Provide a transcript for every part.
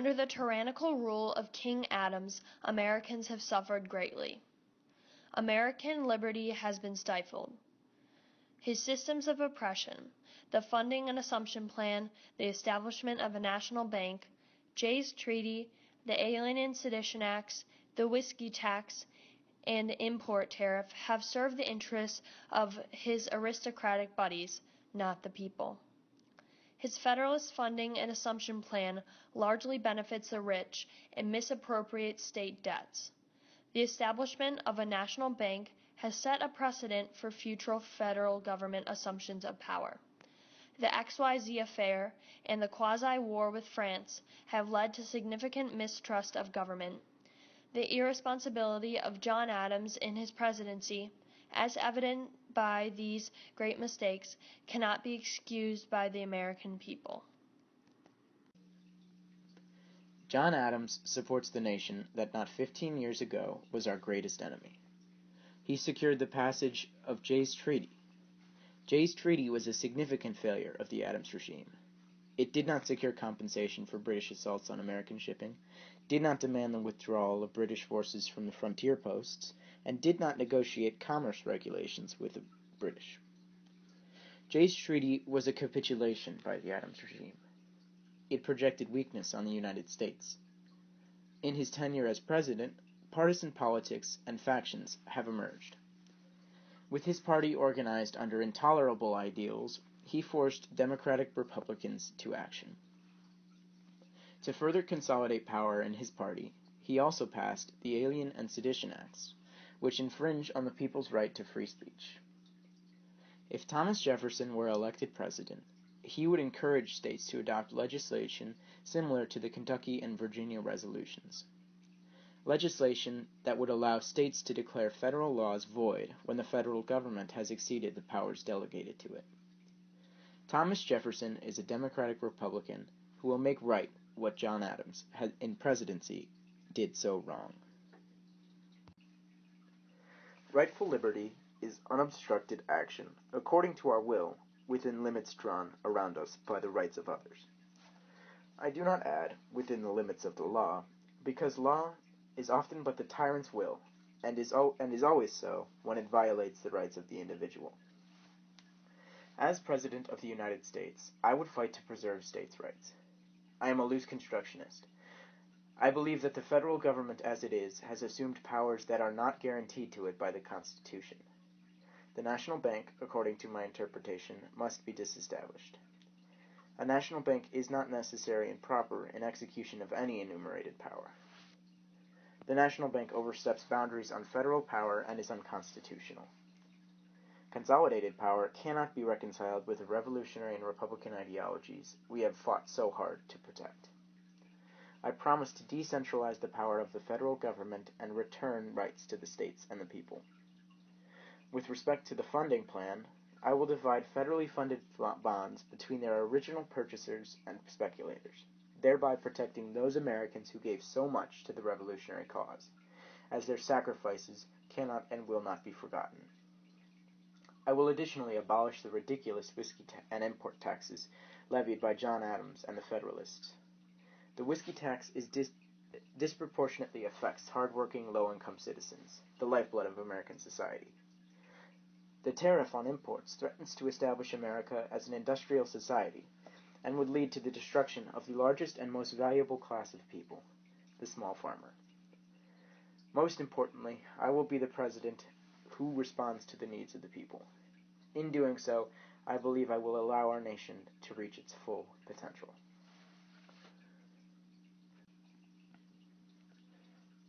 Under the tyrannical rule of King Adams, Americans have suffered greatly. American liberty has been stifled. His systems of oppression, the funding and assumption plan, the establishment of a national bank, Jay's Treaty, the Alien and Sedition Acts, the whiskey tax, and import tariff have served the interests of his aristocratic buddies, not the people. His Federalist funding and assumption plan largely benefits the rich and misappropriates state debts. The establishment of a national bank has set a precedent for future federal government assumptions of power. The XYZ affair and the quasi-war with France have led to significant mistrust of government. The irresponsibility of John Adams in his presidency, as evident by these great mistakes, cannot be excused by the American people. John Adams supports the nation that not 15 years ago was our greatest enemy. He secured the passage of Jay's Treaty. Jay's Treaty was a significant failure of the Adams regime. It did not secure compensation for British assaults on American shipping, did not demand the withdrawal of British forces from the frontier posts, and did not negotiate commerce regulations with the British. Jay's Treaty was a capitulation by the Adams regime. It projected weakness on the United States. In his tenure as president, partisan politics and factions have emerged. With his party organized under intolerable ideals, he forced Democratic Republicans to action. To further consolidate power in his party, he also passed the Alien and Sedition Acts, which infringe on the people's right to free speech. If Thomas Jefferson were elected president, he would encourage states to adopt legislation similar to the Kentucky and Virginia resolutions. Legislation that would allow states to declare federal laws void when the federal government has exceeded the powers delegated to it. Thomas Jefferson is a Democratic Republican who will make right what John Adams in presidency did so wrong. Rightful liberty is unobstructed action, according to our will, within limits drawn around us by the rights of others. I do not add, within the limits of the law, because law is often but the tyrant's will, and is always so when it violates the rights of the individual. As President of the United States, I would fight to preserve states' rights. I am a loose constructionist. I believe that the federal government as it is has assumed powers that are not guaranteed to it by the Constitution. The national bank, according to my interpretation, must be disestablished. A national bank is not necessary and proper in execution of any enumerated power. The national bank oversteps boundaries on federal power and is unconstitutional. Consolidated power cannot be reconciled with the revolutionary and Republican ideologies we have fought so hard to protect. I promise to decentralize the power of the federal government and return rights to the states and the people. With respect to the funding plan, I will divide federally funded bonds between their original purchasers and speculators, thereby protecting those Americans who gave so much to the revolutionary cause, as their sacrifices cannot and will not be forgotten. I will additionally abolish the ridiculous whiskey and import taxes levied by John Adams and the Federalists. The whiskey tax disproportionately affects hardworking, low-income citizens, the lifeblood of American society. The tariff on imports threatens to establish America as an industrial society and would lead to the destruction of the largest and most valuable class of people, the small farmer. Most importantly, I will be the president who responds to the needs of the people. In doing so, I believe I will allow our nation to reach its full potential.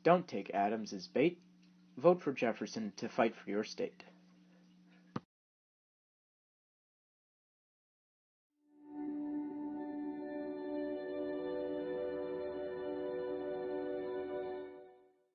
Don't take Adams as bait. Vote for Jefferson to fight for your state.